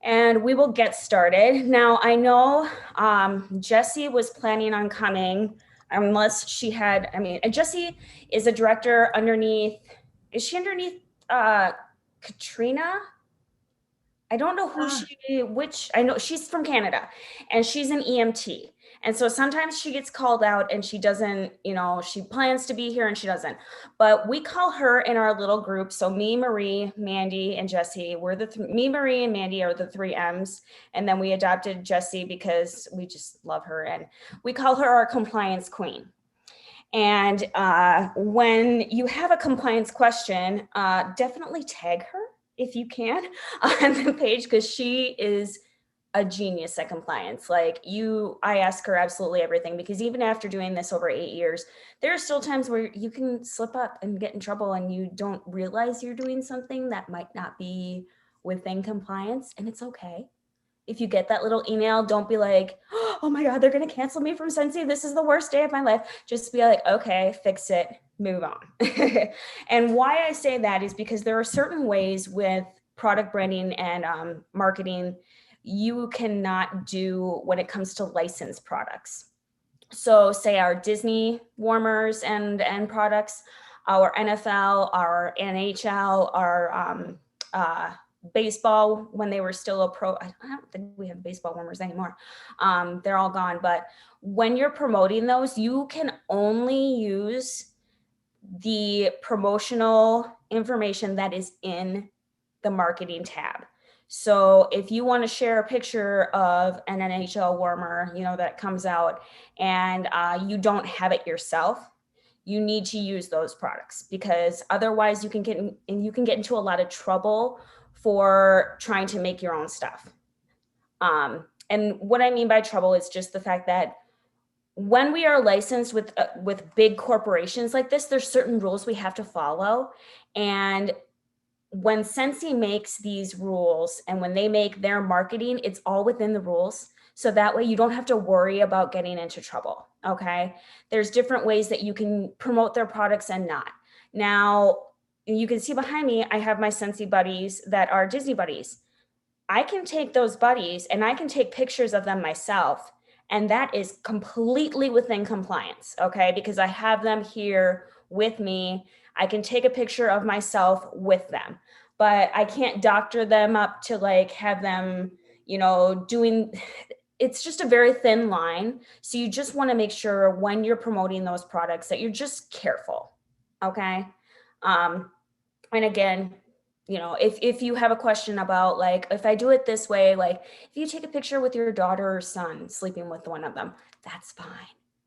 and we will get started. Now, I know Jessie was planning on coming unless she had, I mean, and Jessie is a director underneath, is she underneath Katrina? I don't know Ah, which, I know she's from Canada and she's an EMT. And so sometimes she gets called out and she doesn't, she plans to be here and she doesn't. But we call her in our little group. So me, Marie, Mandy, and Jessie, me, Marie, and Mandy are the three M's. And then we adopted Jessie because we just love her. And we call her our compliance queen. And when you have a compliance question, definitely tag her if you can on the page because she is a genius at compliance. I ask her absolutely everything because even after doing this over 8 years, there are still times where you can slip up and get in trouble and you don't realize you're doing something that might not be within compliance, and it's okay. If you get that little email, don't be like, oh my God, they're going to cancel me from Scentsy. This is the worst day of my life. Just be like, okay, fix it, move on. And why I say that is because there are certain ways with product branding and marketing you cannot do when it comes to licensed products. So, say our Disney warmers and products, our NFL, our NHL, our baseball when they were still a pro. I don't think we have baseball warmers anymore. They're all gone. But when you're promoting those, you can only use the promotional information that is in the marketing tab. So if you want to share a picture of an NHL warmer, that comes out and you don't have it yourself, you need to use those products because otherwise you can get into a lot of trouble for trying to make your own stuff. And what I mean by trouble is just the fact that when we are licensed with big corporations like this, there's certain rules we have to follow. And when Scentsy makes these rules and when they make their marketing, it's all within the rules. So that way you don't have to worry about getting into trouble. Okay. There's different ways that you can promote their products and not. Now, you can see behind me, I have my Scentsy buddies that are Disney buddies. I can take those buddies and I can take pictures of them myself. And that is completely within compliance, okay? Because I have them here with me. I can take a picture of myself with them, but I can't doctor them up to have them, doing it's just a very thin line. So you just want to make sure when you're promoting those products that you're just careful, okay? Um, and again, if you have a question about if I do it this way, if you take a picture with your daughter or son sleeping with one of them, that's fine.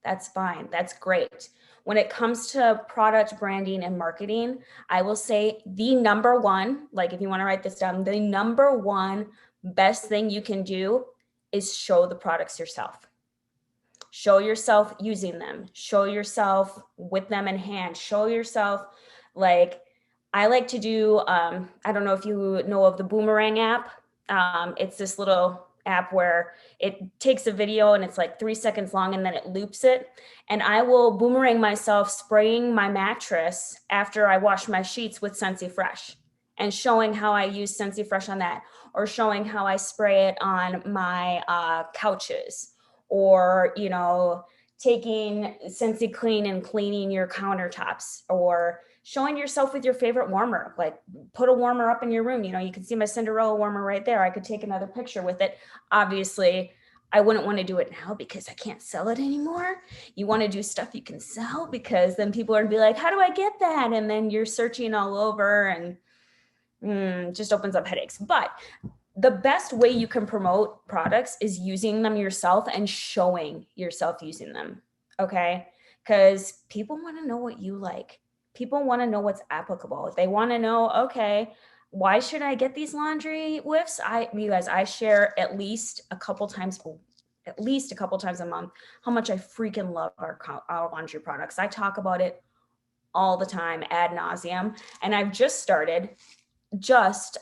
That's fine. That's great. When it comes to product branding and marketing, I will say the number one, if you want to write this down, the number one best thing you can do is show the products yourself. Show yourself using them. Show yourself with them in hand. Show yourself like I like to do, I don't know if you know of the Boomerang app. It's this little app where it takes a video and it's like 3 seconds long and then it loops it. And I will boomerang myself spraying my mattress after I wash my sheets with Scentsy Fresh and showing how I use Scentsy Fresh on that, or showing how I spray it on my couches, or, taking Scentsy Clean and cleaning your countertops, or showing yourself with your favorite warmer. Put a warmer up in your room. You can see my Cinderella warmer right there. I could take another picture with it. Obviously, I wouldn't want to do it now because I can't sell it anymore. You want to do stuff you can sell because then people are going to be like, how do I get that? And then you're searching all over and just opens up headaches. But the best way you can promote products is using them yourself and showing yourself using them. Okay. Because people want to know what you like. People want to know what's applicable. They want to know, okay, why should I get these laundry whiffs? You guys, I share at least a couple times a month, how much I freaking love our laundry products. I talk about it all the time ad nauseum. And I've just started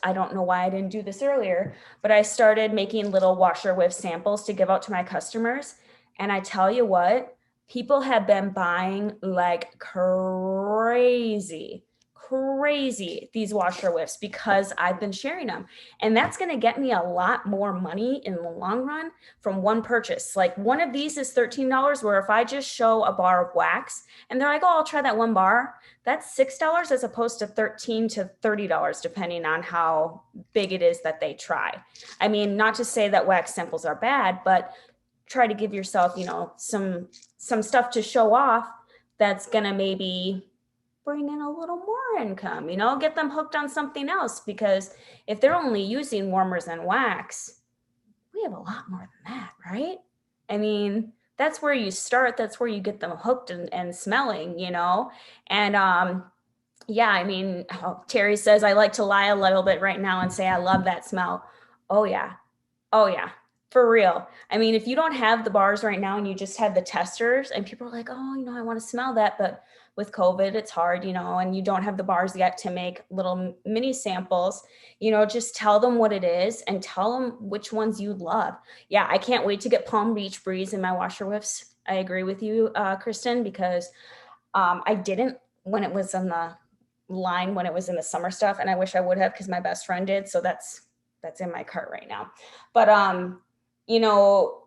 I don't know why I didn't do this earlier, but I started making little washer whiff samples to give out to my customers. And I tell you what, people have been buying like crazy, crazy, these washer whiffs, because I've been sharing them. And that's going to get me a lot more money in the long run from one purchase. Like one of these is $13, where if I just show a bar of wax and they're like, oh, I'll try that one bar, that's $6 as opposed to $13 to $30, depending on how big it is that they try. I mean, not to say that wax samples are bad, but try to give yourself, some stuff to show off that's going to maybe bring in a little more income, get them hooked on something else, because if they're only using warmers and wax, we have a lot more than that, right? I mean, that's where you start. That's where you get them hooked and smelling, and yeah, I mean, Terry says, I like to lie a little bit right now and say, I love that smell. Oh yeah. Oh yeah, for real. I mean, if you don't have the bars right now and you just have the testers, and people are like, oh, I want to smell that, but with COVID, it's hard, and you don't have the bars yet to make little mini samples, just tell them what it is and tell them which ones you love. Yeah, I can't wait to get Palm Beach Breeze in my washer whiffs. I agree with you, Kristen, because I didn't when it was on the line, when it was in the summer stuff, and I wish I would have, because my best friend did. So that's in my cart right now. But you know,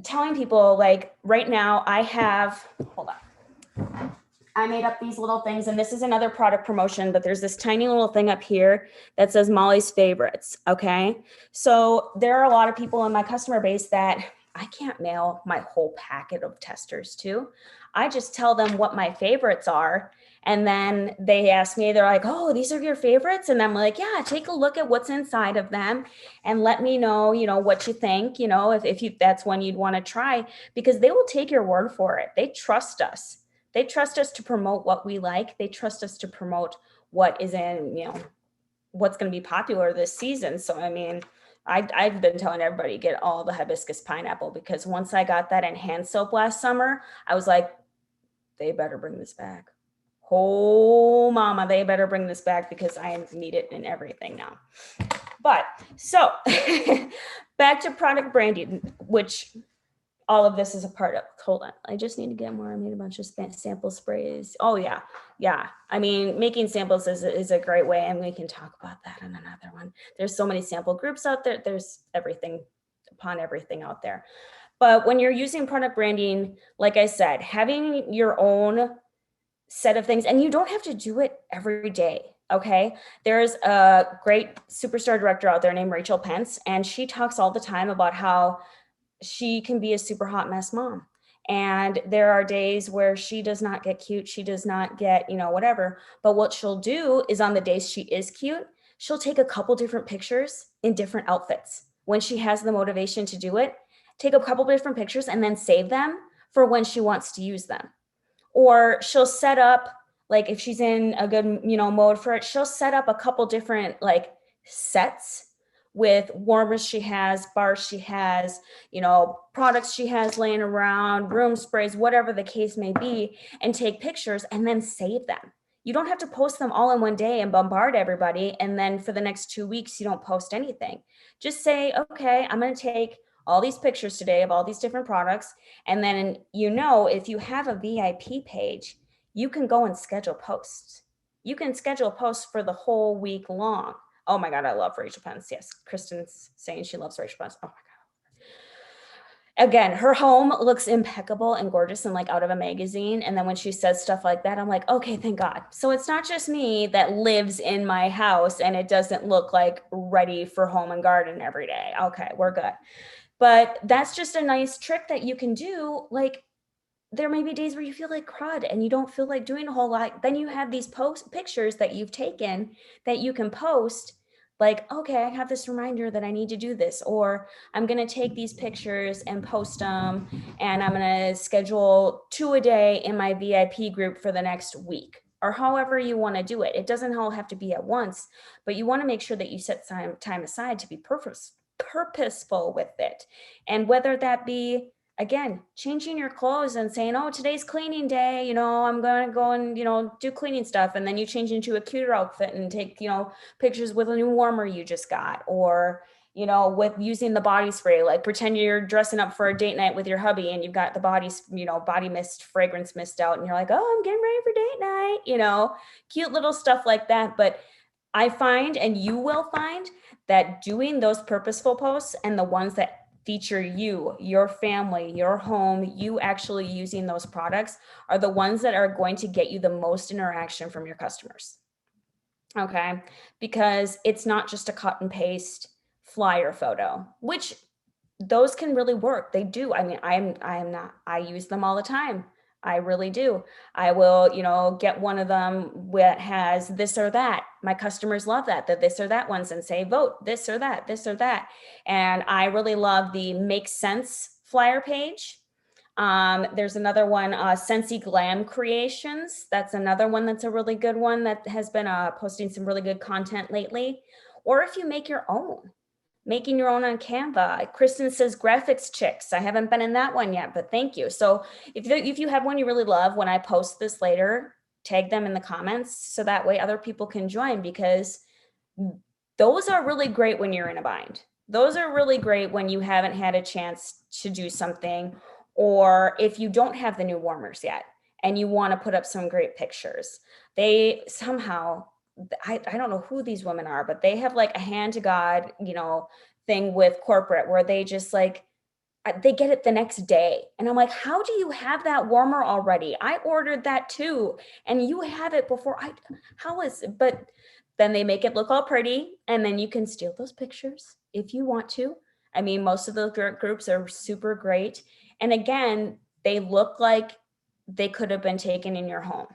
telling people, like, right now I have, hold on. I made up these little things, and this is another product promotion, but there's this tiny little thing up here that says Molly's favorites. Okay. So there are a lot of people in my customer base that I can't mail my whole packet of testers to. I just tell them what my favorites are. And then they ask me, they're like, oh, these are your favorites? And I'm like, yeah, take a look at what's inside of them and let me know, what you think, if that's one you'd want to try, because they will take your word for it. They trust us. They trust us to promote what we like. They trust us to promote what is in, what's going to be popular this season. So, I mean, I've been telling everybody, get all the hibiscus pineapple, because once I got that in hand soap last summer, I was like, they better bring this back. Oh, mama, they better bring this back, because I need it in everything now. But so back to product branding, which all of this is a part of. Hold on. I just need to get more. I made a bunch of sample sprays. Oh yeah. Yeah. I mean, making samples is a great way, and we can talk about that in another one. There's so many sample groups out there. There's everything out there. But when you're using product branding, like I said, having your own set of things, and you don't have to do it every day. Okay. There's a great superstar director out there named Rachel Pence, and she talks all the time about how she can be a super hot mess mom. And there are days where she does not get cute. She does not get, whatever. But what she'll do is, on the days she is cute, she'll take a couple different pictures in different outfits. When she has the motivation to do it, take a couple different pictures and then save them for when she wants to use them. Or she'll set up, like, if she's in a good, mode for it, she'll set up a couple different sets with warmers she has, bars she has, products she has laying around, room sprays, whatever the case may be, and take pictures and then save them. You don't have to post them all in one day and bombard everybody, and then for the next 2 weeks, you don't post anything. Just say, okay, I'm going to take all these pictures today of all these different products. And then, if you have a VIP page, you can go and schedule posts. You can schedule posts for the whole week long. Oh my God, I love Rachel Pence. Yes, Kristen's saying she loves Rachel Pence. Oh my God. Again, her home looks impeccable and gorgeous and like out of a magazine. And then when she says stuff like that, I'm like, okay, thank God. So it's not just me that lives in my house and it doesn't look like ready for home and garden every day. Okay, we're good. But that's just a nice trick that you can do. Like, there may be days where you feel like crud and you don't feel like doing a whole lot. Then you have these pictures that you've taken that you can post, like, okay, I have this reminder that I need to do this, or I'm going to take these pictures and post them, and I'm going to schedule 2 a day in my VIP group for the next week, or however you want to do it. It doesn't all have to be at once, but you want to make sure that you set time aside to be purposeful with it. And whether that be, again, changing your clothes and saying, oh, today's cleaning day, I'm going to go and, do cleaning stuff. And then you change into a cuter outfit and take, pictures with a new warmer you just got, or, with using the body spray. Like pretend you're dressing up for a date night with your hubby and you've got the body mist, fragrance mist out, and you're like, oh, I'm getting ready for date night, cute little stuff like that. But I find, and you will find, that doing those purposeful posts and the ones that feature you, your family, your home, you actually using those products are the ones that are going to get you the most interaction from your customers. Okay. Because it's not just a cut and paste flyer photo, which those can really work. They do. I mean, I use them all the time. I really do. I will, get one of them that has this or that. My customers love that this or that ones, and say, vote this or that, this or that. And I really love the Make Sense flyer page. There's another one, Scentsy Glam Creations. That's another one that's a really good one that has been posting some really good content lately. Or if you make your own, making your own on Canva. Kristen says graphics chicks. I haven't been in that one yet, but thank you. So if you have one you really love, when I post this later, tag them in the comments so that way other people can join, because those are really great when you're in a bind. Those are really great when you haven't had a chance to do something, or if you don't have the new warmers yet and you want to put up some great pictures. They somehow, I don't know who these women are, but they have like a hand to God, thing with corporate where they just like, they get it the next day. And I'm like, how do you have that warmer already? I ordered that too. And you have it before how is it? But then they make it look all pretty. And then you can steal those pictures if you want to. I mean, most of the groups are super great. And again, they look like they could have been taken in your home,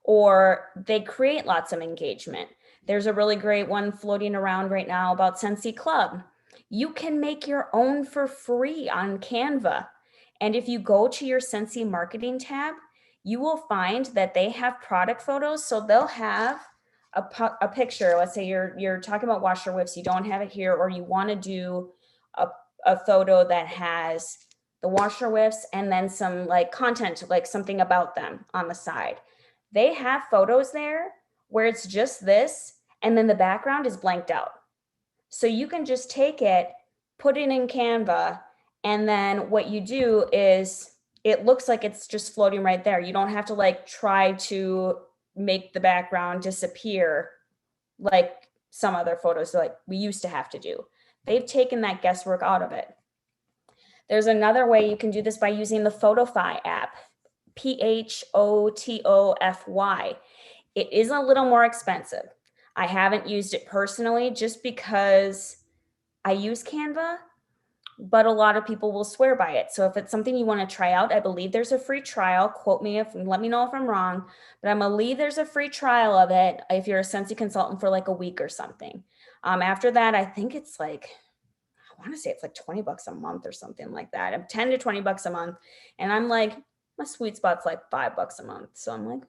or they create lots of engagement. There's a really great one floating around right now about Scentsy Club. You can make your own for free on Canva. And if you go to your Scentsy marketing tab, you will find that they have product photos. So they'll have a picture. Let's say you're talking about washer whips, you don't have it here, or you want to do a photo that has the washer whiffs and then some like content, like something about them on the side. They have photos there where it's just this, and then the background is blanked out. So you can just take it, put it in Canva, and then what you do is it looks like it's just floating right there. You don't have to like try to make the background disappear like some other photos like we used to have to do. They've taken that guesswork out of it. There's another way you can do this by using the Photofy app, Photofy. It is a little more expensive. I haven't used it personally just because I use Canva, but a lot of people will swear by it. So if it's something you want to try out, I believe there's a free trial. Quote me let me know if I'm wrong, but I believe there's a free trial of it if you're a Scentsy consultant for like a week or something. After that, I think it's like, I want to say it's like $20 a month or something like that. I'm 10 to $20 a month. And I'm like, my sweet spot's like $5 a month. So I'm like,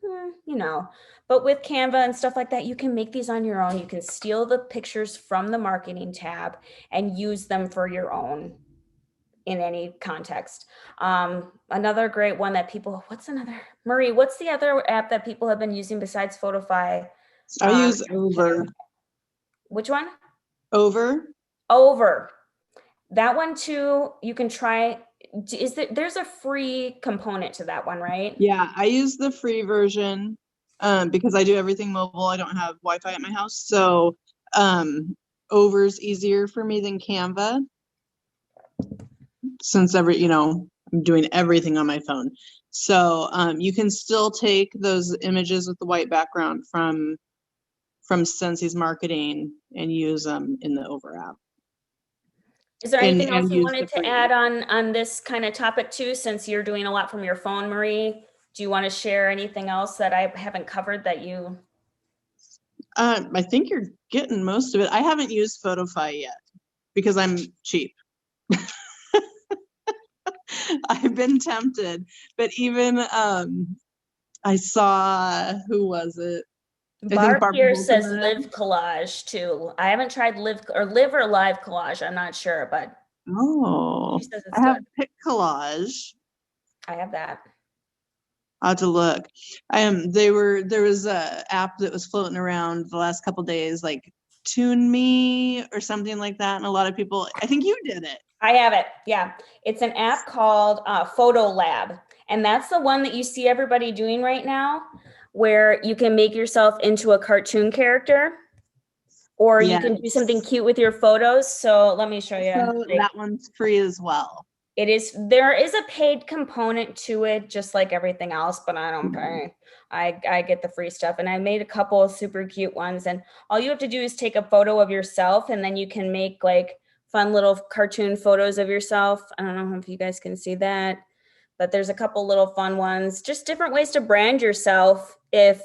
but with Canva and stuff like that, you can make these on your own. You can steal the pictures from the marketing tab and use them for your own in any context. Another great one that Marie, what's the other app that people have been using besides Photofy? I use Over. Which one? Over. That one too, you can try. There's a free component to that one, right? Yeah, I use the free version because I do everything mobile. I don't have Wi-Fi at my house. So Over's easier for me than Canva, since I'm doing everything on my phone. So you can still take those images with the white background from Scentsy's marketing and use them in the Over app. Is there anything else you wanted to add on this kind of topic too, since you're doing a lot from your phone, Marie? Do you want to share anything else that I haven't covered that you? I think you're getting most of it. I haven't used Photofy yet because I'm cheap. I've been tempted, but even I saw, who was it? Barb here says Live Collage too. I haven't tried Live or Live Collage. I'm not sure, but she says it's good. Pick Collage. I have that. I'll have to look. There was a app that was floating around the last couple of days, like Tune Me or something like that. And a lot of people, I think you did it. I have it. Yeah. It's an app called Photo Lab. And that's the one that you see everybody doing right now, where you can make yourself into a cartoon character or you can do something Yes. cute with your photos. So let me show you. So Like, that one's free as well. there is a paid component to it, just like everything else, but I don't pay. I get the free stuff, and I made a couple of super cute ones. And all you have to do is take a photo of yourself, and then you can make like fun little cartoon photos of yourself. I don't know if you guys can see that, but there's a couple little fun ones, just different ways to brand yourself if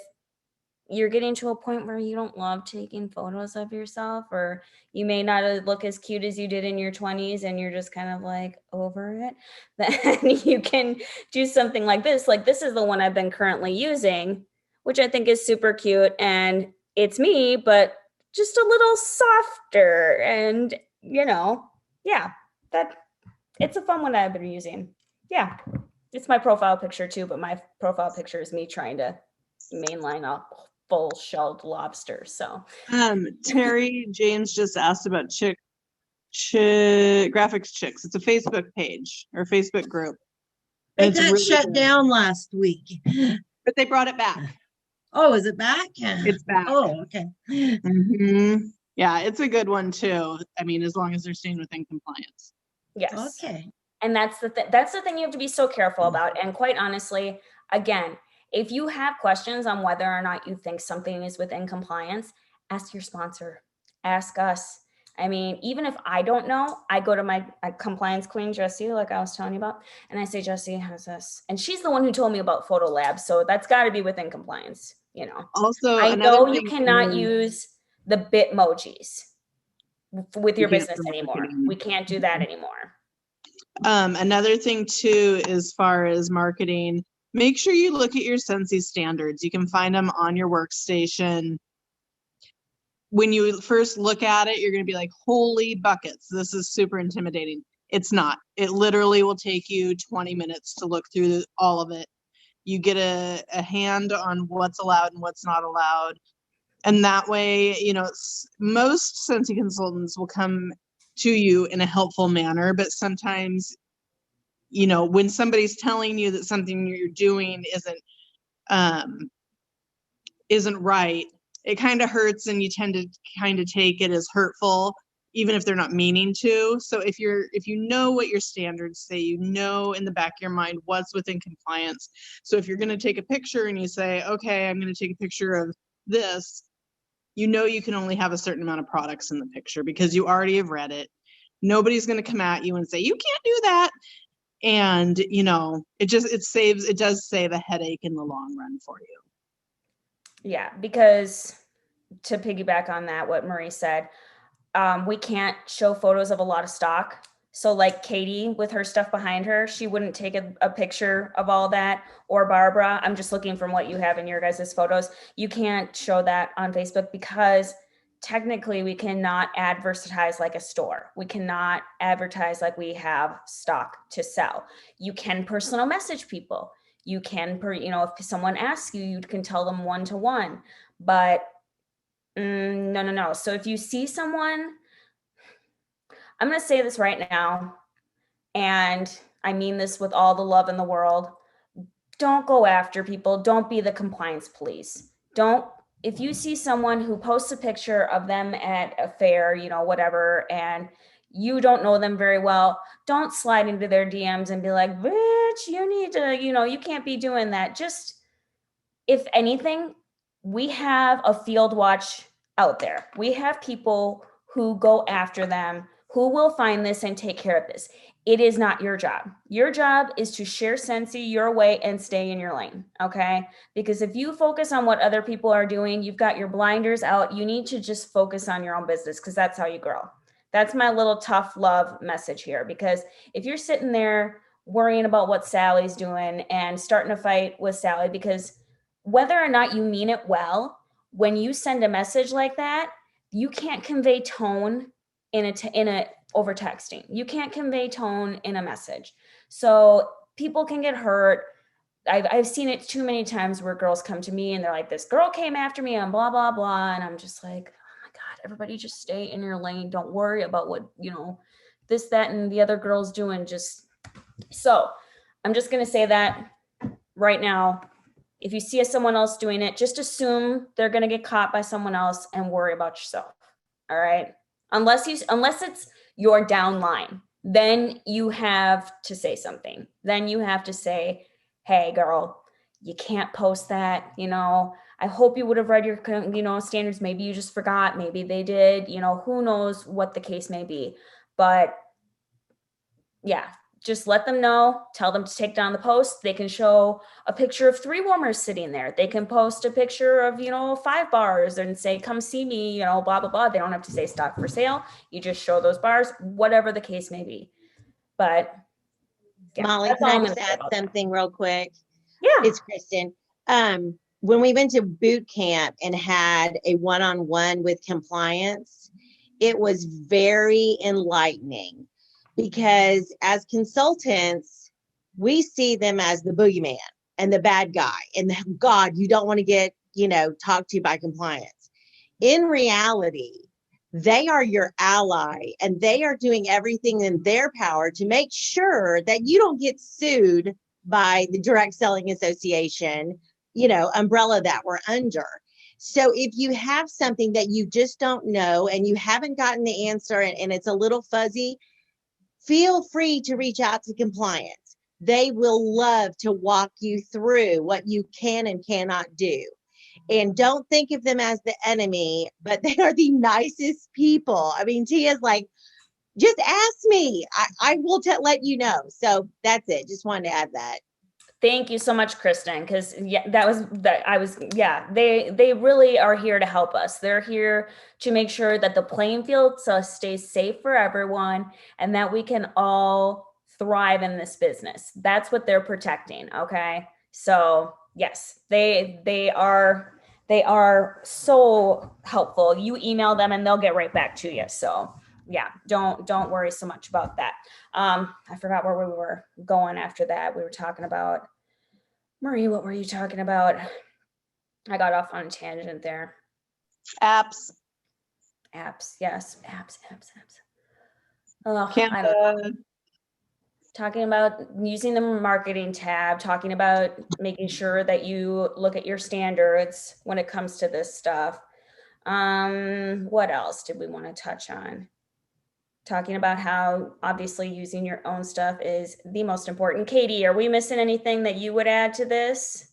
you're getting to a point where you don't love taking photos of yourself, or you may not look as cute as you did in your 20s and you're just kind of like over it, then you can do something like this. Like, this is the one I've been currently using, which I think is super cute, and it's me, but just a little softer. And yeah, that it's a fun one I've been using. Yeah, it's my profile picture too, but my profile picture is me trying to mainline a full shelled lobster. So Terry James just asked about graphics chicks. It's a Facebook page or Facebook group. It got really shut down last week. But they brought it back. Oh, is it back? It's back. Oh, okay. Yeah, it's a good one too. I mean, as long as they're staying within compliance. Yes. Okay. And that's the thing you have to be so careful about. And quite honestly, again, if you have questions on whether or not you think something is within compliance, ask your sponsor, ask us. I mean, even if I don't know, I go to my compliance queen, Jessie, like I was telling you about, and I say, Jessie, how's this? And she's the one who told me about Photo Lab. So that's got to be within compliance, Also, I know you cannot use the Bitmojis with your business anymore. We can't do that anymore. Another thing too, as far as marketing, make sure you look at your Scentsy standards. You can find them on your workstation. When you first look at it, you're going to be like, holy buckets, this is super intimidating. It's not. It literally will take you 20 minutes to look through all of it. You get a hand on what's allowed and what's not allowed. And that way, most Scentsy consultants will come to you in a helpful manner, but sometimes, when somebody's telling you that something you're doing isn't right, it kind of hurts, and you tend to kind of take it as hurtful, even if they're not meaning to. So if you know what your standards say, in the back of your mind what's within compliance. So if you're going to take a picture and you say, okay, I'm going to take a picture of this, you can only have a certain amount of products in the picture because you already have read it. Nobody's going to come at you and say, you can't do that. And, it does save a headache in the long run for you. Yeah, because to piggyback on that, what Marie said, we can't show photos of a lot of stock. So like Katie with her stuff behind her, she wouldn't take a picture of all that. Or Barbara, I'm just looking from what you have in your guys' photos. You can't show that on Facebook because technically we cannot advertise like a store. We cannot advertise like we have stock to sell. You can personal message people. You can, if someone asks you, you can tell them one-to-one, but no. So if you see someone, I'm going to say this right now, and I mean this with all the love in the world. Don't go after people. Don't be the compliance police. If you see someone who posts a picture of them at a fair, whatever, and you don't know them very well, don't slide into their DMs and be like, bitch, you need to, you can't be doing that. Just, if anything, we have a field watch out there. We have people who go after them, who will find this and take care of this. It is not your job. Your job is to share Scentsy your way and stay in your lane, okay? Because if you focus on what other people are doing, you've got your blinders out. You need to just focus on your own business because that's how you grow. That's my little tough love message here, because if you're sitting there worrying about what Sally's doing and starting a fight with Sally, because whether or not you mean it well, when you send a message like that, you can't convey tone in a over texting. You can't convey tone in a message. So people can get hurt. I've seen it too many times where girls come to me and they're like, this girl came after me and blah, blah, blah. And I'm just like, oh my God, everybody just stay in your lane. Don't worry about what, this, that, and the other girl's doing. So I'm just going to say that right now. If you see someone else doing it, just assume they're going to get caught by someone else and worry about yourself. All right. Unless it's your downline, then you have to say something. Then you have to say, hey, girl, you can't post that. I hope you would have read your, standards. Maybe you just forgot. Maybe they did. Who knows what the case may be. But yeah, just let them know, tell them to take down the post. They can show a picture of 3 warmers sitting there. They can post a picture of, 5 bars and say, come see me, blah, blah, blah. They don't have to say stock for sale. You just show those bars, whatever the case may be. But yeah, Molly, can I just add something real quick? Yeah. It's Kristen. When we went to boot camp and had a one-on-one with compliance, it was very enlightening. Because as consultants, we see them as the boogeyman and the bad guy. And God, you don't want to get, talked to by compliance. In reality, they are your ally and they are doing everything in their power to make sure that you don't get sued by the Direct Selling Association, umbrella that we're under. So if you have something that you just don't know and you haven't gotten the answer and it's a little fuzzy, feel free to reach out to compliance. They will love to walk you through what you can and cannot do. And don't think of them as the enemy, but they are the nicest people. I mean, Tia's like, just ask me. I will let you know. So that's it. Just wanted to add that. Thank you so much, Kristen. Because they really are here to help us. They're here to make sure that the playing field stays safe for everyone and that we can all thrive in this business. That's what they're protecting. Okay. So yes, they are so helpful. You email them and they'll get right back to you. So yeah, don't worry so much about that. I forgot where we were going after that. We were talking about, Marie, what were you talking about? I got off on a tangent there. Apps. Yes. Apps. Oh, I don't know. Talking about using the marketing tab, talking about making sure that you look at your standards when it comes to this stuff. What else did we want to touch on? Talking about how obviously using your own stuff is the most important. Katie, are we missing anything that you would add to this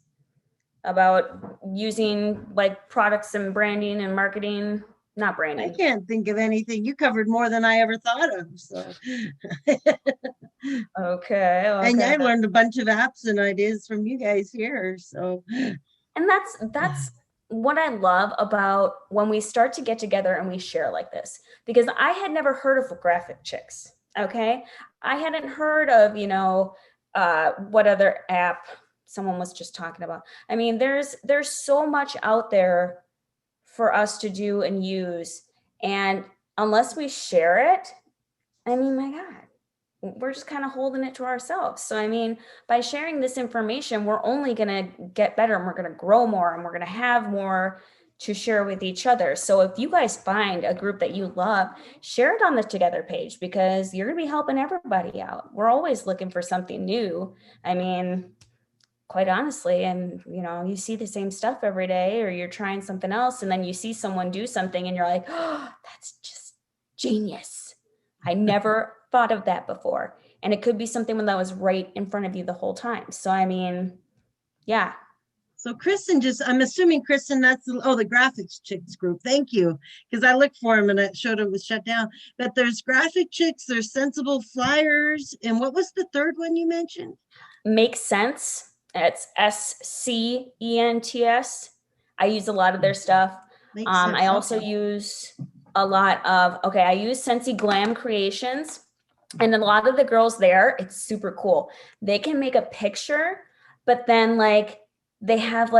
about using like products and branding and marketing? Not branding. I can't think of anything. You covered more than I ever thought of. So okay. And I learned a bunch of apps and ideas from you guys here. So and that's what I love about when we start to get together and we share like this, because I had never heard of Graphic Chicks. Okay. I hadn't heard of, what other app someone was just talking about. I mean, there's so much out there for us to do and use. And unless we share it, I mean, my God, we're just kind of holding it to ourselves. So, I mean, by sharing this information, we're only going to get better and we're going to grow more and we're going to have more to share with each other. So if you guys find a group that you love, share it on the Together page because you're going to be helping everybody out. We're always looking for something new. I mean, quite honestly, and you see the same stuff every day or you're trying something else and then you see someone do something and you're like, oh, that's just genius. I never thought of that before. And it could be something that was right in front of you the whole time. So, I mean, yeah. So Kristen I'm assuming Kristen, that's the Graphics Chicks group. Thank you. Because I looked for them and it showed it was shut down. But there's Graphic Chicks, there's Sensible Flyers. And what was the third one you mentioned? Make Sense. It's SCENTS. I use a lot of their stuff. I also use a lot of, I use Scentsy Glam Creations. And a lot of the girls there, it's super cool. They can make a picture, but then they have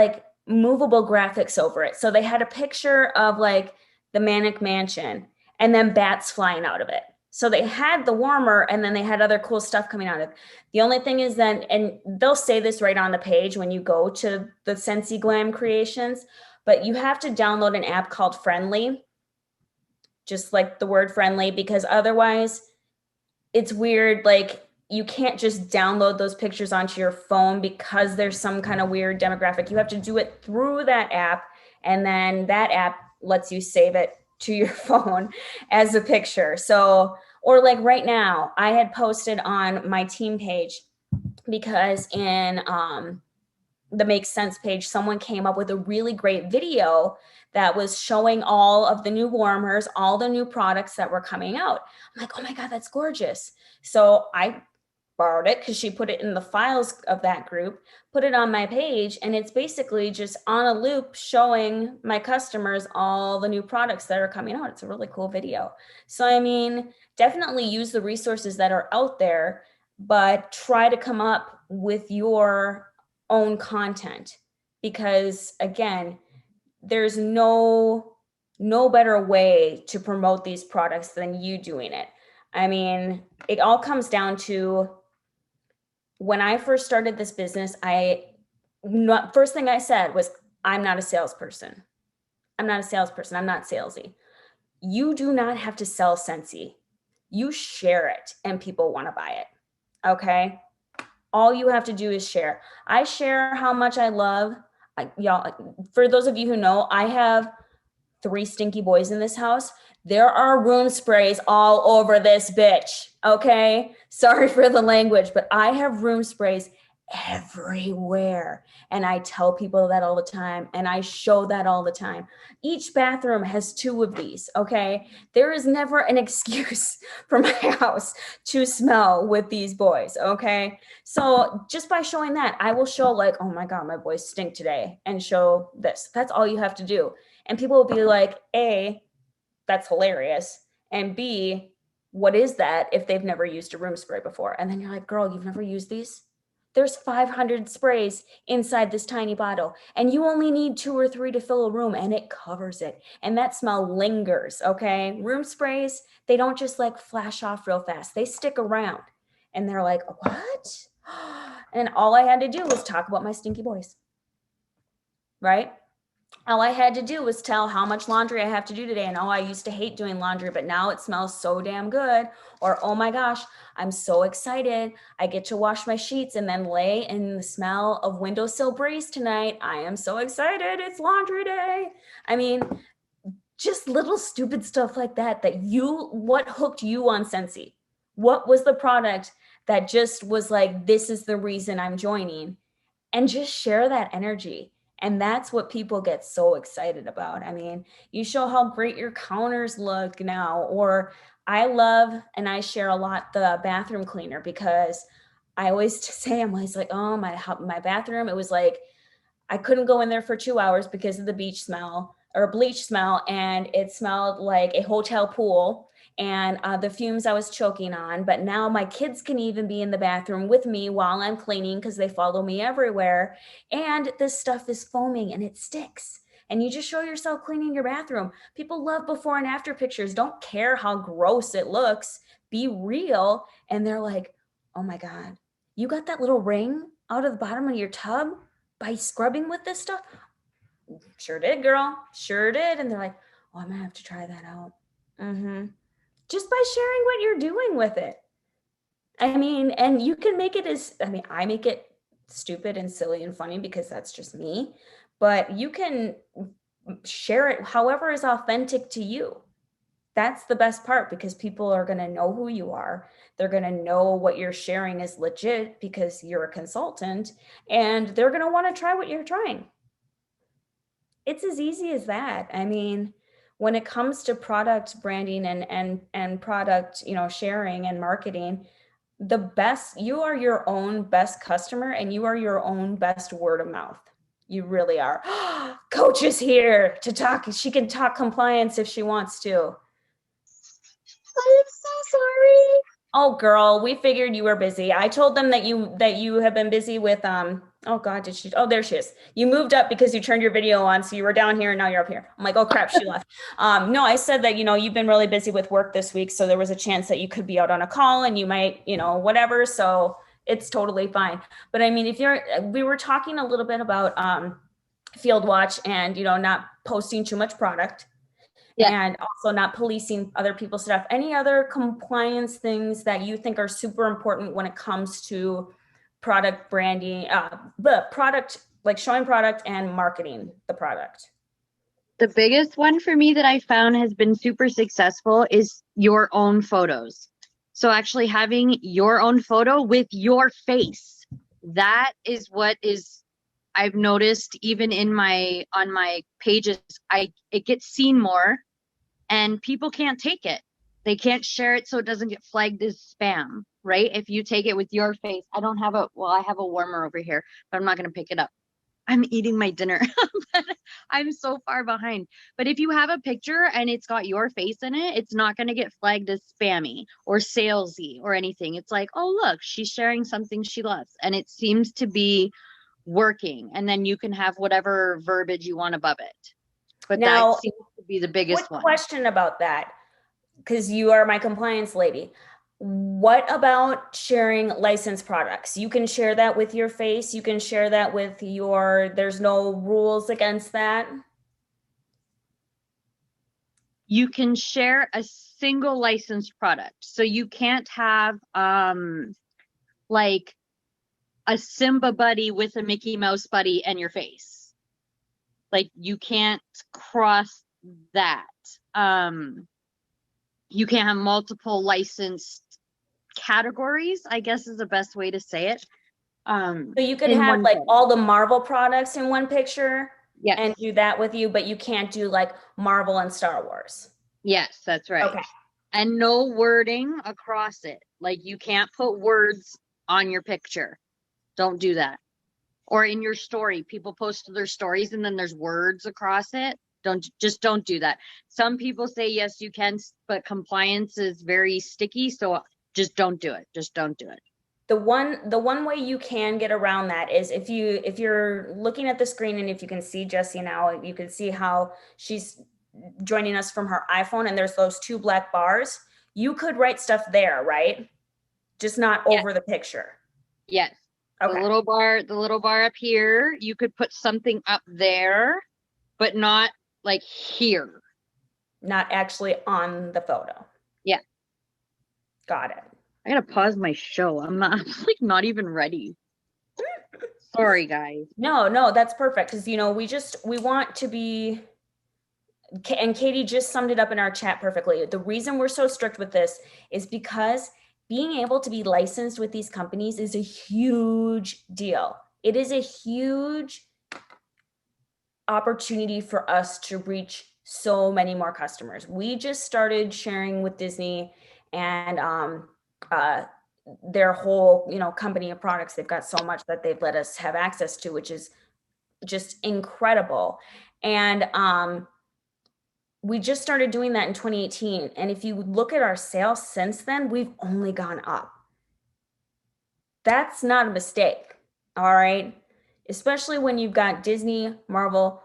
movable graphics over it. So they had a picture of the Manic Mansion and then bats flying out of it. So they had the warmer and then they had other cool stuff coming out of it. The only thing is then, and they'll say this right on the page when you go to the Scentsy Glam Creations, but you have to download an app called Friendly. just like the word friendly, because otherwise it's weird. Like you can't just download those pictures onto your phone because there's some kind of weird demographic. You have to do it through that app, and then that app lets you save it to your phone as a picture. So, or like right now, I had posted on my team page because in the Make Sense page, someone came up with a really great video that was showing all of the new warmers, all the new products that were coming out. I'm like, oh my God, that's gorgeous. So I borrowed it because she put it in the files of that group, put it on my page, and it's basically just on a loop showing my customers all the new products that are coming out. It's a really cool video. So, I mean, definitely use the resources that are out there, but try to come up with your own content, because again, there's no better way to promote these products than you doing it. I mean, it all comes down to when I first started this business, first thing I said was, I'm not a salesperson. I'm not a salesperson. I'm not salesy. You do not have to sell Scentsy. You share it and people want to buy it. Okay. All you have to do is share. I share how much I love y'all. For those of you who know, I have 3 stinky boys in this house. There are room sprays all over this bitch. Okay. Sorry for the language, but I have room sprays everywhere. And I tell people that all the time. And I show that all the time. Each bathroom has 2 of these. Okay. There is never an excuse for my house to smell with these boys. Okay. So just by showing that, I will show like, oh my God, my boys stink today, and show this. That's all you have to do. And people will be like, A, that's hilarious. And B, what is that if they've never used a room spray before? And then you're like, girl, you've never used these? There's 500 sprays inside this tiny bottle, and you only need 2 or 3 to fill a room, and it covers it. And that smell lingers, okay? Room sprays, they don't just like flash off real fast. They stick around. And they're like, what? And all I had to do was talk about my stinky boys, right? All I had to do was tell how much laundry I have to do today. And oh, I used to hate doing laundry, but now it smells so damn good. Or, oh my gosh, I'm so excited. I get to wash my sheets and then lay in the smell of windowsill breeze tonight. I am so excited. It's laundry day. I mean, just little stupid stuff like that, what hooked you on Scentsy? What was the product that just was like, this is the reason I'm joining? And just share that energy. And that's what people get so excited about. I mean, you show how great your counters look now, or I love, and I share a lot, the bathroom cleaner, because I always say, I'm always like, oh, my bathroom, it was like, I couldn't go in there for 2 hours because of the beach smell or bleach smell. And it smelled like a hotel pool, and the fumes I was choking on. But now my kids can even be in the bathroom with me while I'm cleaning because they follow me everywhere. And this stuff is foaming and it sticks. And you just show yourself cleaning your bathroom. People love before and after pictures. Don't care how gross it looks. Be real. And they're like, oh my God, you got that little ring out of the bottom of your tub by scrubbing with this stuff? Sure did, girl. Sure did. And they're like, oh, I'm gonna have to try that out. Just by sharing what you're doing with it. I mean, and you can make it I make it stupid and silly and funny because that's just me, but you can share it however is authentic to you. That's the best part, because people are going to know who you are. They're going to know what you're sharing is legit because you're a consultant, and they're going to want to try what you're trying. It's as easy as that. I mean, when it comes to product branding and product, sharing and marketing, you are your own best customer, and you are your own best word of mouth. You really are. Coach is here to talk. She can talk compliance if she wants to. I'm so sorry. Oh, girl, we figured you were busy. I told them that you have been busy with oh God, there she is. You moved up because you turned your video on, so you were down here and now you're up here. I'm like, oh crap, she left. No, I said that, you've been really busy with work this week, so there was a chance that you could be out on a call and you might, whatever, so it's totally fine. But I mean, we were talking a little bit about Field Watch and, not posting too much product. Yeah. and also not policing other people's stuff. Any other compliance things that you think are super important when it comes to product branding, the product, like showing product and marketing the product? The biggest one for me that I found has been super successful is your own photos. So actually having your own photo with your face, that is what is, I've noticed even in on my pages, it gets seen more and people can't take it. They can't share it so it doesn't get flagged as spam, right? If you take it with your face, I have a warmer over here, but I'm not going to pick it up. I'm eating my dinner. I'm so far behind. But if you have a picture and it's got your face in it, it's not going to get flagged as spammy or salesy or anything. It's like, oh, look, she's sharing something she loves. And it seems to be working. And then you can have whatever verbiage you want above it. But Now, that seems to be the biggest quick one. question about that, because you are my compliance lady. What about sharing licensed products? You can share that with your face. You can share that with there's no rules against that. You can share a single licensed product. So you can't have like a Simba buddy with a Mickey Mouse buddy and your face. Like you can't cross that. You can't have multiple licensed categories, I guess is the best way to say it. So you could have like all the Marvel products in one picture, yes, and do that with you, but you can't do like Marvel and Star Wars. Yes, that's right. Okay. And no wording across it. Like you can't put words on your picture. Don't do that. Or in your story, people post their stories and then there's words across it. Don't do that. Some people say yes, you can, but compliance is very sticky. So just don't do it. Just don't do it. The one way you can get around that is if you're looking at the screen, and if you can see Jessie now, you can see how she's joining us from her iPhone, and there's those two black bars. You could write stuff there, right? Just not over the picture. Yes. Okay. The little bar up here, you could put something up there, but not like here. Not actually on the photo. Yeah. Got it. I gotta pause my show. I'm not even ready. Sorry, guys. No, that's perfect. Because, we want to be, and Katie just summed it up in our chat perfectly. The reason we're so strict with this is because being able to be licensed with these companies is a huge deal. It is a huge opportunity for us to reach so many more customers. We just started sharing with Disney and their whole, company of products. They've got so much that they've let us have access to, which is just incredible. And we just started doing that in 2018. And if you look at our sales since then, we've only gone up. That's not a mistake. All right. Especially when you've got Disney, Marvel,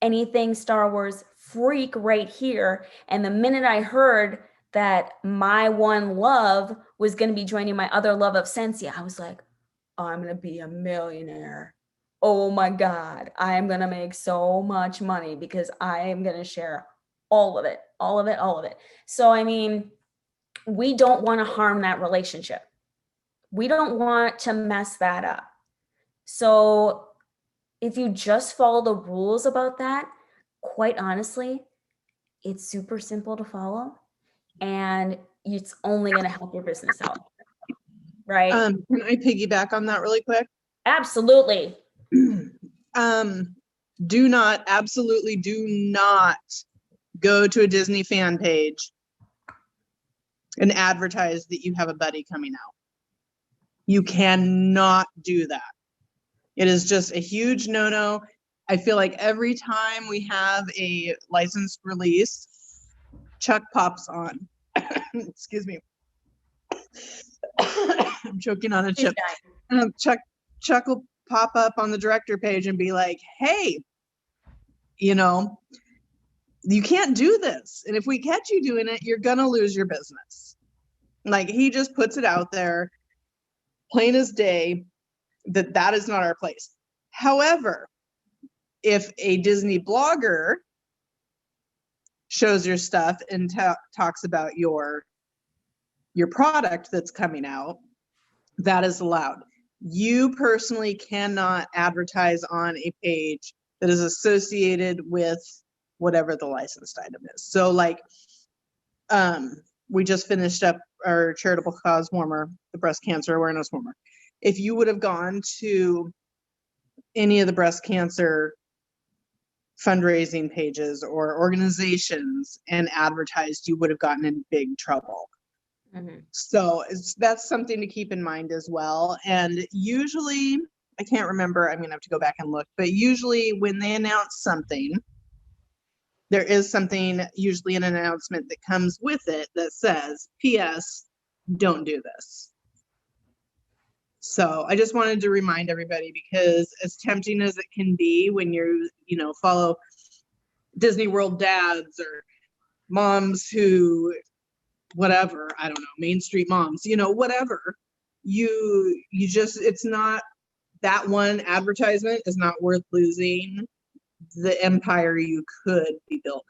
anything Star Wars freak right here. And the minute I heard that my one love was going to be joining my other love of Scentsy, I was like, oh, I'm going to be a millionaire. Oh my God, I am going to make so much money because I am going to share all of it. So, we don't want to harm that relationship. We don't want to mess that up. So if you just follow the rules about that, quite honestly, it's super simple to follow and it's only going to help your business out. Right? Can I piggyback on that really quick? Absolutely. Absolutely do not go to a Disney fan page and advertise that you have a buddy coming out. You cannot do that. It is just a huge no-no. I feel like every time we have a licensed release, Chuck pops on. Excuse me. I'm choking on a chip. Chuck will pop up on the director page and be like, hey, you can't do this. And if we catch you doing it, you're going to lose your business. Like, he just puts it out there, plain as day, that is not our place. However, if a Disney blogger shows your stuff and talks about your product that's coming out, that is allowed. You personally cannot advertise on a page that is associated with whatever the licensed item is. So like, we just finished up our charitable cause warmer, the breast cancer awareness warmer. If you would have gone to any of the breast cancer fundraising pages or organizations and advertised, you would have gotten in big trouble. So that's something to keep in mind as well. And usually, I can't remember, I'm gonna have to go back and look, but usually when they announce something, there is something, usually an announcement that comes with it that says, P.S., don't do this. So I just wanted to remind everybody, because as tempting as it can be when you're, follow Disney World dads or moms who, whatever, I don't know, Main Street moms, whatever, you just, it's not, that one advertisement is not worth losing the empire you could be building.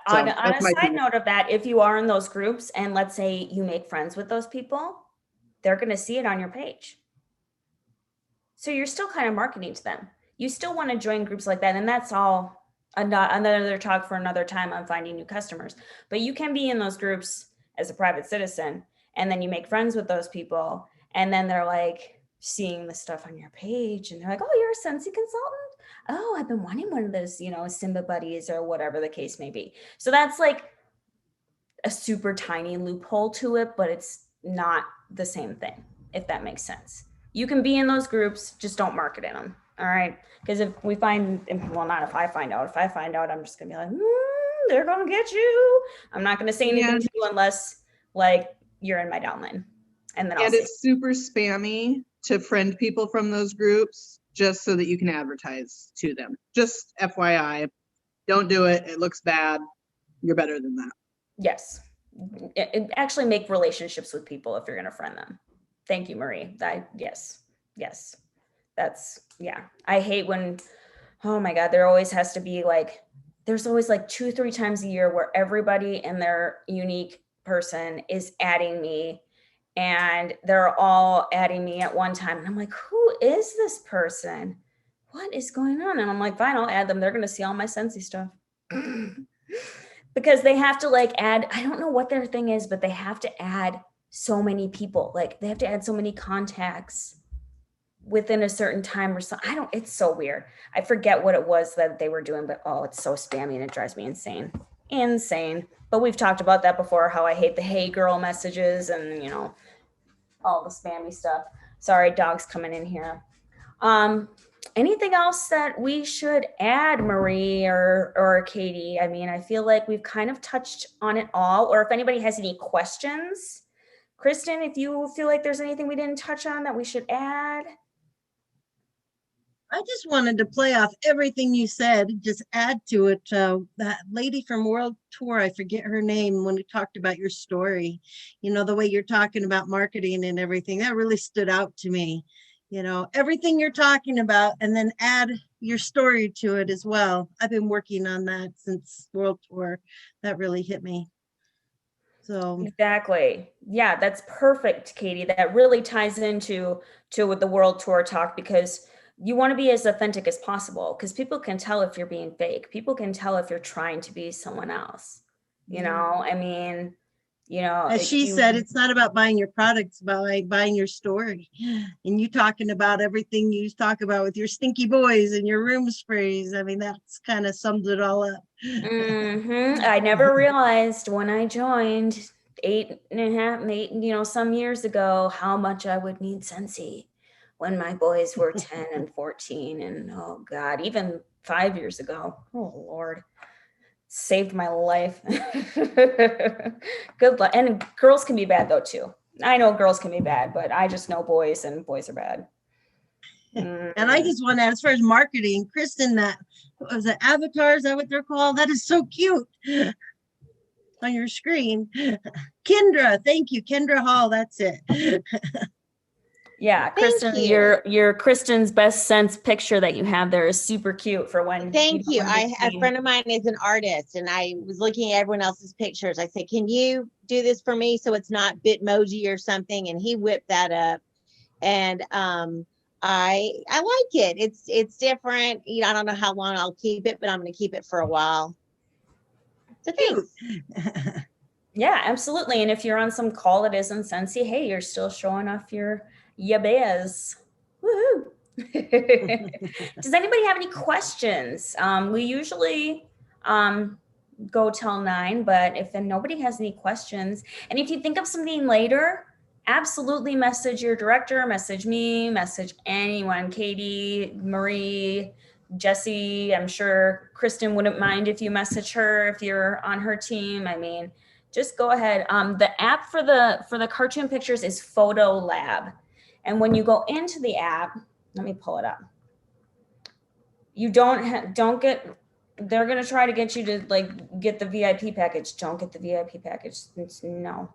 So On a side note of that, if you are in those groups and let's say you make friends with those people, they're going to see it on your page. So you're still kind of marketing to them. You still want to join groups like that. And that's all another talk for another time on finding new customers. But you can be in those groups as a private citizen, and then you make friends with those people. And then they're like seeing the stuff on your page and they're like, oh, you're a Scentsy consultant? Oh, I've been wanting one of those, Simba buddies or whatever the case may be. So that's like a super tiny loophole to it, but it's not the same thing, if that makes sense. You can be in those groups, just don't market in them. All right. Because if we find, well, not if I find out, I'm just going to be like, they're going to get you. I'm not going to say anything to you unless like you're in my downline. And then it's super spammy to friend people from those groups just so that you can advertise to them. Just FYI, don't do it. It looks bad. You're better than that. Yes. Actually make relationships with people if you're going to friend them. Thank you, Marie. Yes. That's, yeah. I hate when, oh my God, there always has to be like, there's always like 2-3 times a year where everybody and their unique person is adding me, and they're all adding me at one time. And I'm like, who is this person? What is going on? And I'm like, fine, I'll add them. They're going to see all my Scentsy stuff. Because they have to like add, I don't know what their thing is, but they have to add so many people. Like they have to add so many contacts within a certain time or something. It's so weird. I forget what it was that they were doing, but it's so spammy and it drives me insane. But we've talked about that before, how I hate the hey girl messages and, all the spammy stuff. Sorry, dog's coming in here. Anything else that we should add, Marie or Katie? I mean, I feel like we've kind of touched on it all. Or if anybody has any questions, Kristen, if you feel like there's anything we didn't touch on that we should add. I just wanted to play off everything you said, just add to it. That lady from World Tour, I forget her name, when we talked about your story, the way you're talking about marketing and everything, that really stood out to me. Everything you're talking about, and then add your story to it as well. I've been working on that since World Tour. That really hit me. So exactly. Yeah, that's perfect, Katie. That really ties into with the World Tour talk, because you want to be as authentic as possible, because people can tell if you're being fake. People can tell if you're trying to be someone else. I mean, as she said, it's not about buying your products, about buying your story. And you talking about everything you talk about with your stinky boys and your room sprays. I mean, that's kind of summed it all up. I never realized when I joined 8 some years ago, how much I would need Scentsy when my boys were 10 and 14. And oh God, even 5 years ago. Oh Lord. Saved my life. Good luck. And girls can be bad though too. I know girls can be bad, but I just know boys, and boys are bad. And I just want to add, as far as marketing, Kristen, that was it, avatar, is that what they're called? That is so cute on your screen. Kendra, thank you. Kendra Hall, that's it. Yeah, Thank Kristen, you. your Kristen's best sense picture that you have there is super cute for when Thank you. when you're A seeing- friend of mine is an artist, and I was looking at everyone else's pictures. I said, "Can you do this for me so it's not Bitmoji or something?" And he whipped that up, and I like it. It's different. You know, I don't know how long I'll keep it, but I'm going to keep it for a while. So Cute. thanks. Yeah, absolutely. And if you're on some call that isn't Scentsy, hey, you're still showing off your biz. Woohoo! Does anybody have any questions? We usually go till 9, but if then nobody has any questions, and if you think of something later, absolutely message your director, message me, message anyone, Katie, Marie, Jesse. I'm sure Kristen wouldn't mind if you message her if you're on her team. I mean, just go ahead. The app for the cartoon pictures is Photo Lab, and when you go into the app, let me pull it up. You don't get. They're gonna try to get you to like get the VIP package. Don't get the VIP package. No.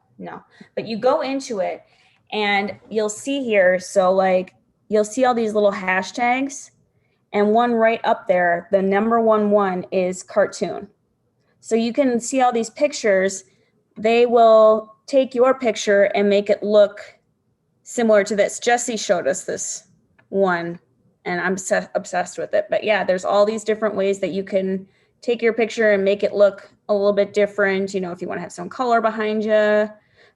But you go into it, and you'll see here. So like you'll see all these little hashtags, and one right up there, the number one is cartoon. So you can see all these pictures. They will take your picture and make it look similar to this. Jesse showed us this one, and I'm obsessed with it. But yeah, there's all these different ways that you can take your picture and make it look a little bit different. You know, if you want to have some color behind you.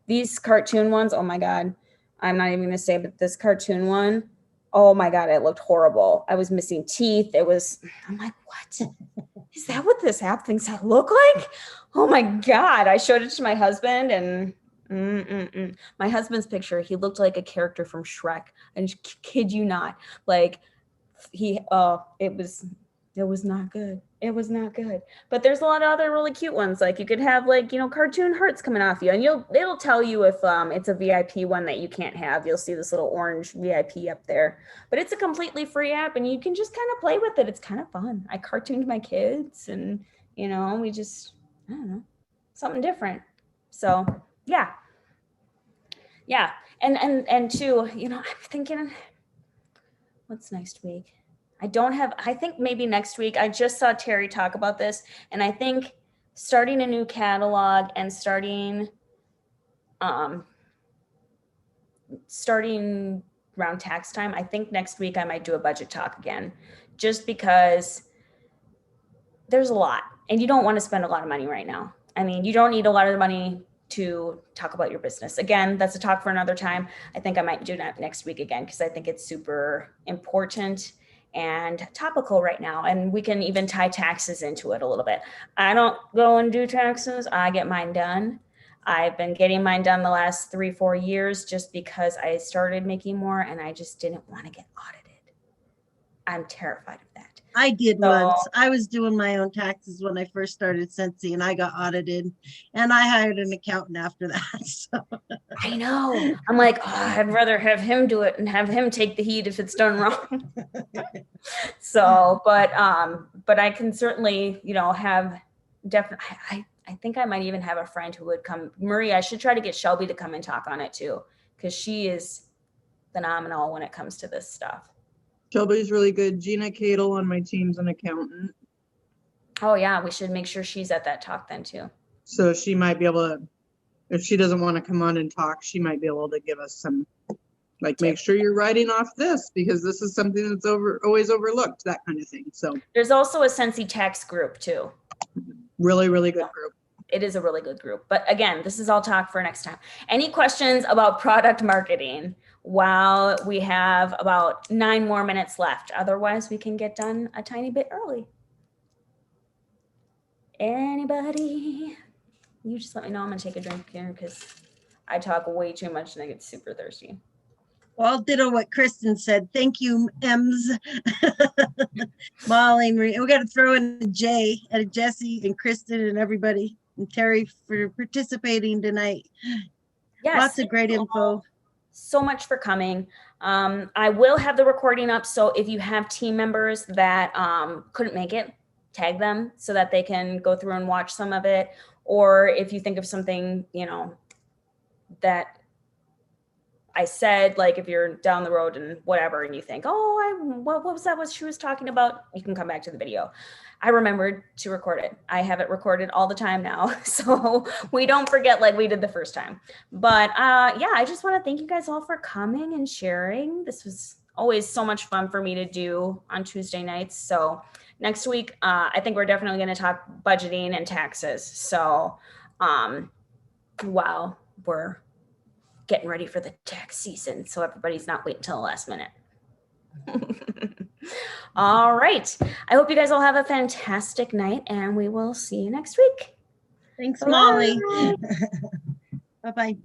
These cartoon ones, oh my God. I'm not even going to say, but this cartoon one, oh my God, it looked horrible. I was missing teeth. I'm like, what? Is that what this app thinks I look like? Oh my God. I showed it to my husband, and my husband's picture, he looked like a character from Shrek. And kid you not, like it was not good. It was not good. But there's a lot of other really cute ones. Like you could have like, you know, cartoon hearts coming off you, and it'll tell you if it's a VIP one that you can't have. You'll see this little orange VIP up there. But it's a completely free app, and you can just kind of play with it. It's kind of fun. I cartooned my kids, and you know, I don't know, something different. So yeah. And too, you know, I'm thinking, what's next week? I think maybe next week. I just saw Terry talk about this, and I think starting a new catalog and starting around tax time, I think next week I might do a budget talk again, just because there's a lot, and you don't want to spend a lot of money right now. I mean, you don't need a lot of money to talk about your business. Again, that's a talk for another time. I think I might do that next week again, because I think it's super important and topical right now. And we can even tie taxes into it a little bit. I don't go and do taxes. I get mine done. I've been getting mine done the last 3-4 years just because I started making more, and I just didn't want to get audited. I'm terrified of that. I did So- once. I was doing my own taxes when I first started Scentsy, and I got audited, and I hired an accountant after that. So I know. I'm like, oh, I'd rather have him do it and have him take the heat if it's done wrong. So, but I can certainly, you know, have definitely. I think I might even have a friend who would come. Marie, I should try to get Shelby to come and talk on it too, because she is phenomenal when it comes to this stuff. Shelby's really good. Gina Cadle on my team's an accountant. Oh yeah, we should make sure she's at that talk then too. So she might be able to, if she doesn't want to come on and talk, she might be able to give us some, like, make sure you're writing off this, because this is something that's always overlooked, that kind of thing. So There's also a Scentsy tax group too. really, really good group. It is a really good group. But again, this is all talk for next time. Any questions about product marketing while we have about 9 more minutes left? Otherwise, we can get done a tiny bit early. Anybody? You just let me know. I'm going to take a drink here because I talk way too much and I get super thirsty. well, I'll ditto what Kristen said. Thank you, Ems, Molly, Marie. We got to throw in a J and Jesse and Kristen and everybody, and Terry for participating tonight. Yes. Lots of great info. So much for coming. I will have the recording up. So if you have team members that couldn't make it, tag them so that they can go through and watch some of it. Or if you think of something, you know, that I said, like, if you're down the road and whatever, and you think, oh, what was that? What she was talking about? You can come back to the video. I remembered to record it. I have it recorded all the time now, so we don't forget like we did the first time. But yeah, I just want to thank you guys all for coming and sharing. This was always so much fun for me to do on Tuesday nights. So next week, I think we're definitely going to talk budgeting and taxes. So while we're getting ready for the tax season, so everybody's not waiting till the last minute. All right. I hope you guys all have a fantastic night, and we will see you next week. Thanks, Bye. Molly. Bye-bye.